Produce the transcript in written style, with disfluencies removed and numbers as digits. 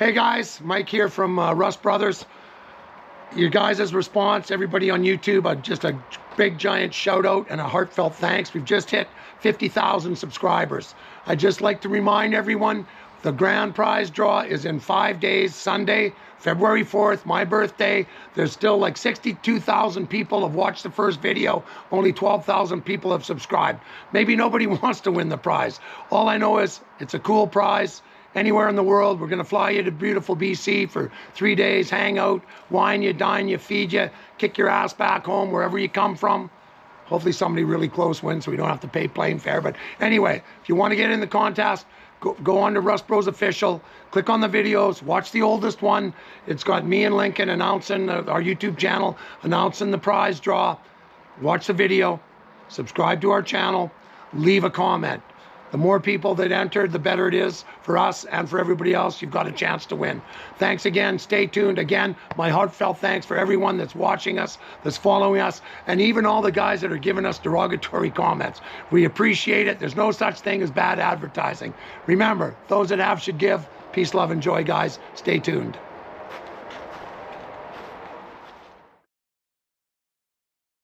Hey guys, Mike here from Rust Brothers. Your guys' response, everybody on YouTube, just a big giant shout out and a heartfelt thanks. We've just hit 50,000 subscribers. I'd just like to remind everyone, the grand prize draw is in 5 days, Sunday, February 4th, my birthday. There's still like 62,000 people have watched the first video. Only 12,000 people have subscribed. Maybe nobody wants to win the prize. All I know is it's a cool prize. Anywhere in the world, we're going to fly you to beautiful BC for 3 days, hang out, wine you, dine you, feed you, kick your ass back home wherever you come from. Hopefully somebody really close wins so we don't have to pay plane fare. But anyway, if you want to get in the contest, go on to Rust Bros Official, click on the videos, watch the oldest one. It's got me and Lincoln announcing our YouTube channel, announcing the prize draw. Watch the video, subscribe to our channel, leave a comment. The more people that enter, the better it is for us and for everybody else. You've got a chance to win. Thanks again. Stay tuned. Again, my heartfelt thanks for everyone that's watching us, that's following us, and even all the guys that are giving us derogatory comments. We appreciate it. There's no such thing as bad advertising. Remember, those that have should give. Peace, love, and joy, guys. Stay tuned.